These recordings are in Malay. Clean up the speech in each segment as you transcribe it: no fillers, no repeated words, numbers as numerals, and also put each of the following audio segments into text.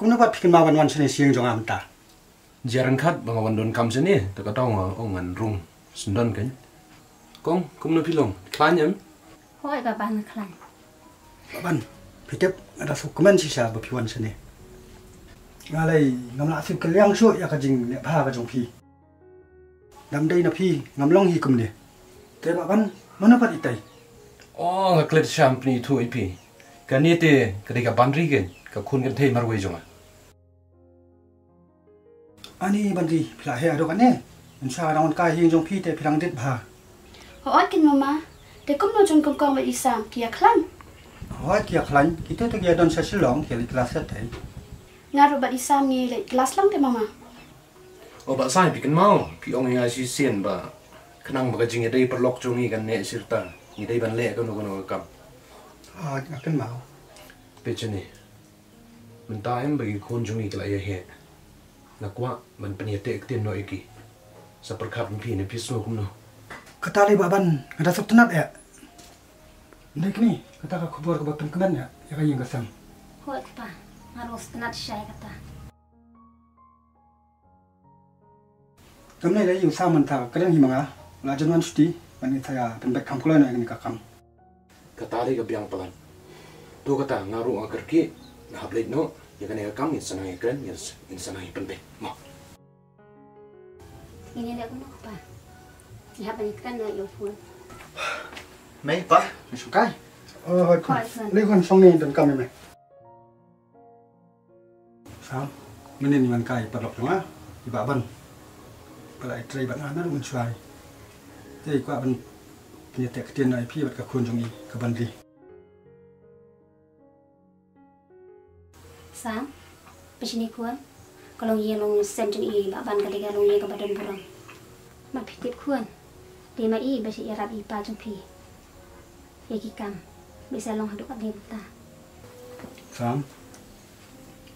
Kung napat pikin mawan sini siang jong amta. Jaran kat bang awan don kam sini, tak tahu ngan rung sendon kan. Kong, kum na pilong, klanyam. Hoi baban klan. Baban, pitep ada sukumen sisa bapiwan sini. Ngalai ngamla asip keliang so ya kajing ne pha ka jong pi. Dam dai na pi ngamlong hi kum ne. Te baban mana pat itai. Oh, ngaklet champni tu ipi. Kan te ketika bandri kan, ka kun kan thei marwai jonga. Ani bandri pla he ado kan ne. Insya Allah kai hi jong pi te pilang dit bha. Hoi kin mama. Te kum no jong kong ba isam kia klan. Hoi kia klan kita te gia don sa silong kia li kelas tai. Ngaru ba isam ni le kelas lang te mama. Oh, ba sai pikan mau, pi ong nga si sien ba. Kenang ba kajing dai perlok jongi kan ne sirta. Ni dai ban le kan no kam. Ah, akan mau. Pechani. Mentaim bagi kun jongi kala ya he. Nakwa man peniate ektin no iki. Sa perkap pi ne piso kum no. Kata li baban ada sok tenat ya. Nek ni kata ka kubur ke batan kemen ya. Ya kayang kasam. Hoi pa. Ngaru stenat syai kata. Kamne lai yung saman ta kadang himanga. La janwan suti mani saya pembek kampulan ya ni kakam. Katali ka biang palan. Tu kata ngaru agar ki ngablet no. Ya kan kam ni sanai kren ya sanai pembek. Mo. Ini dia kuno pa. Ya ba ikan na yo pun. Mấy pa, mày xuống cái. Hoi lai kon song ni dan kam me. Sam, menen ni man kai padok nga. Di baban. Palai trai ban ana mun suai. Jadi kwa ban punya tek tian ai pi bat ka kun jong i ka bandri. Sam. Pesini kuan. Kalau ye long sen jeng i baban ketika long ye ke badan burang. Ma pitip kuan. Di ma i basi irap i pa jong pi. Ye kikam. Bisa long haduk kat ta. Sam.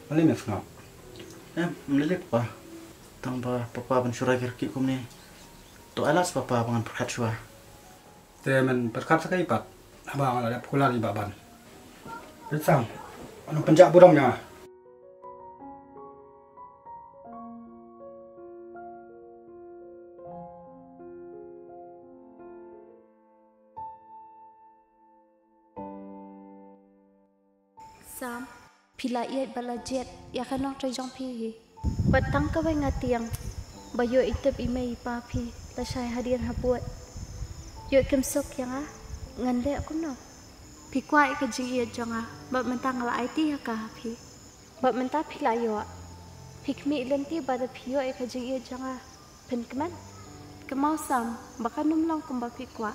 Balik mes ngap. Melilit pa. Tambah papa ban surai kirki kum ni. To alas papa bangan perkat shua. Te men perkat sakai pat. Abang ada pukula di baban. Sam. Anu penjak burang nya. Sam, pila iat balajet ya kanong trejong pi. Batang ka ngatiang. Bayo itep imei pa pi. Tasay hadian habuat. Yo kemsok yang ngande aku no. Pi kwai ka jing iat jonga. Bat mentang la IT ka pi. Bat mentang pila yo. Pi kmi lenti bada pi yo ka jing iat jonga. Pen keman. Kemau sam baka numlong kumba pi kwa.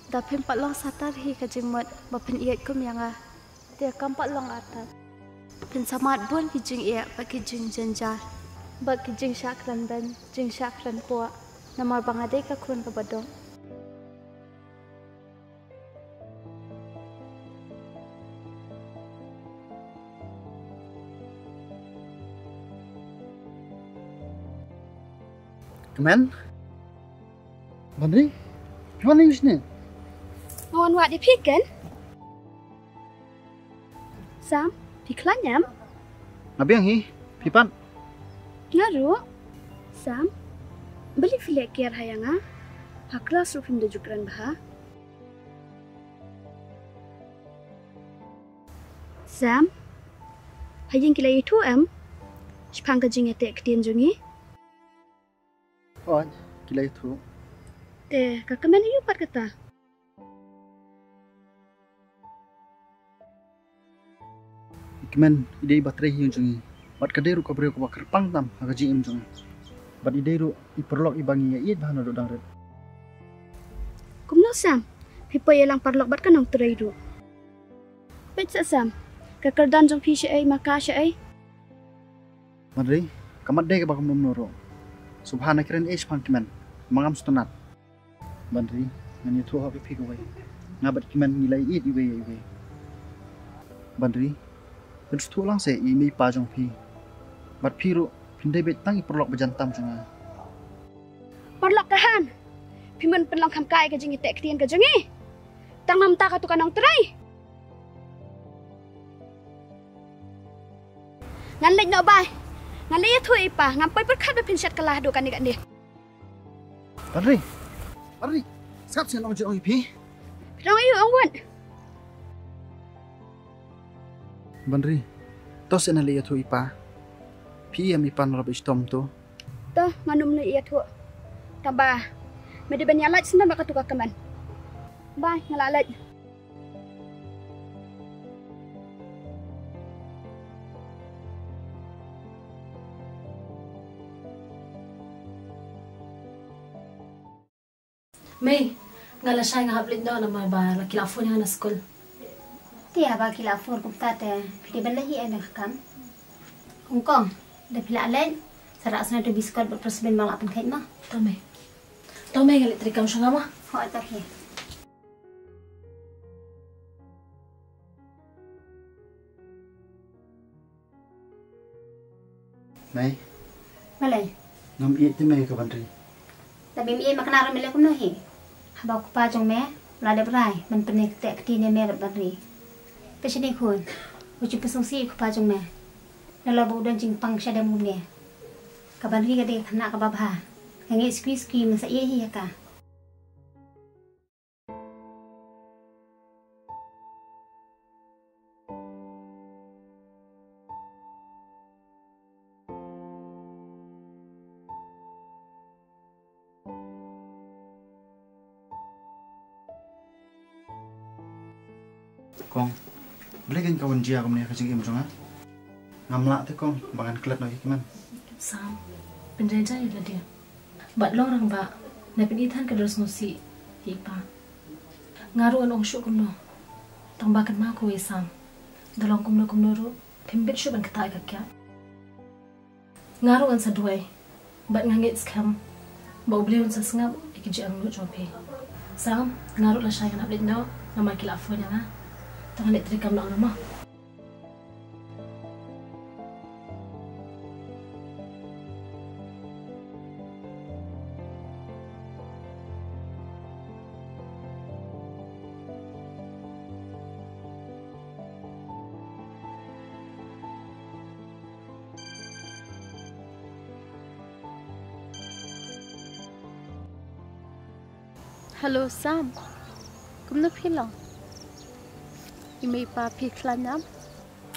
Da pen pat long satar hi ka jing mot ba pen iat kum yang Dia kampak long atas. Pensamat buan kijing ia pak kijing janjar. Bak kijing syakran dan jing syakran kuat. Namar bangadai ka kun ka badong. Kemen? Bandri? Gimana ini sini? Mohon wak dipikir. Sam, diklanyam? Nabiang hi, pipan. Ngaru? Sam, beli filek kiar hayanga? Haklas rupin dojukran baha? Sam, hayang kila itu Sepang kajing etek kedian jungi? Oh, gila itu. Kakaman iyo pat kata? Kemen ide baterai yang jungi. Bat kaderu ka brio ka bakar pangtam hagaji im jungi. Bat ideru iperlok ibangi ya iet bahan do dangret. Kumno Sam, pipo yelang parlok bat kanong terai do. Pet Sam, kakardan jong pi syai maka syai. Madri, kamat deh ka bakam noro. Subhana kiran pang kemen. Mangam stunat. Madri, ngani tu hapi pi kawai. Ngabat kemen nilai iet iwe. Madri, Terus tu lang saya ini pajong pi. Bat piru pindai bet tangi perlok bejantam junga. Perlok kahan. Piman penlang kamkai ka jingi tek tian ka jingi. Tang mamta ka tu kanong terai. ngan lệnh nọ bài ngan lấy thui pa ngam pai per khat be pin chat kalah do kan ni Badri, sekarang saya nak jauh pi. rong yu ong wan Badri, tos saya nak lihat tu ipa. Pi yang ipan rob istom tu. to nganum ni ia thu tambah me de ben yalat senan ba katuka kaman bye ngalalat May, ngala siya nga haplit daw na mga ba kilafo niya na school. Tiya ba kila for kumtate pidi balahi ay nakakam. Hong Kong, da pila alen. Sarak sana tu biskot berprosben malam apa kait mah. Tomay. Tomay galit trikam siya nga ma. Ho tak he. Mai, Malay. ngam iet tu mai ke Badri. Tapi mi makan aram mele kumno he. Haba ku pa jong me, lade brai, man penek tek ti ne me Badri. Pesini kun. Uci pesong si ku pa jong me. Nala bu dan jing pang syada mum ne. Ka Badri ka de khana ka babha. Ngi squeeze cream sa ye hi ka. Kong, boleh kan kawan jia kau ni kacang im jonga? Ngamla tu kong, bagan kelat lagi keman. Sam, penjaja ila dia. Bat lorang ba, na pinitan ka daras ngusi, hipa. Ngaruan ong syuk kumno. Tambakan ma ko Sam. Dalong kumno ro, pimbit syuk ban katay ka kya. Ngaruan sa duway, bat ngangit skam. Ba ubliyon sa sngab, ikiji ang jopi. Sam, ngaru la siya nga naplit daw, na makilafo niya nga. Tangan ni trikam na ang nama. hello Sam kumno philo imei pa phi khlanam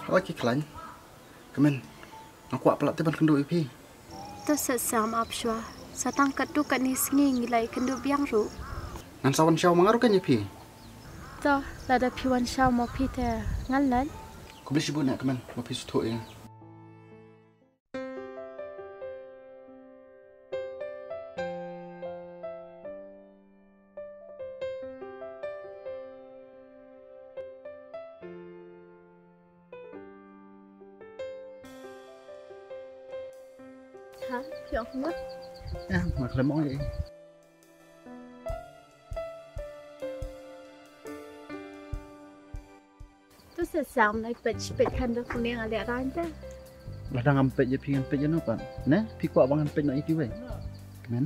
Lagi kelan. Keman, aku apa pelat teban kendu ipi. to sa Sam apshwa satang katu kan ni singi ngilai kendu biang ru Ngan sawan syau mangaru kan ipi. to lada phiwan shaw mo phi te ngalan Aku beli sibuk nak keman, wapi sutuk ya. ha phiong ngut Ya, mak lemong ya. to sa Sam nai pet kan do kuning ale randa Ladang ampet je pingan pet je no pan. Nah, pi kuat bangan pet nak ipi wei. Keman,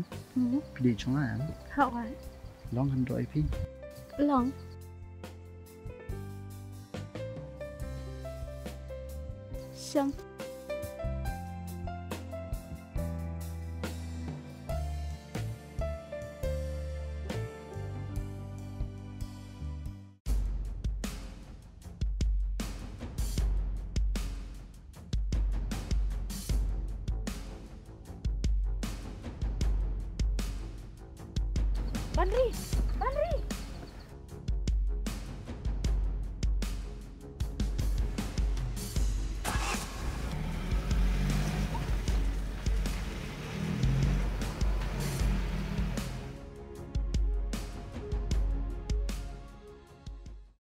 pilih chongan. ha wa Long han do ipi. long Sam Badri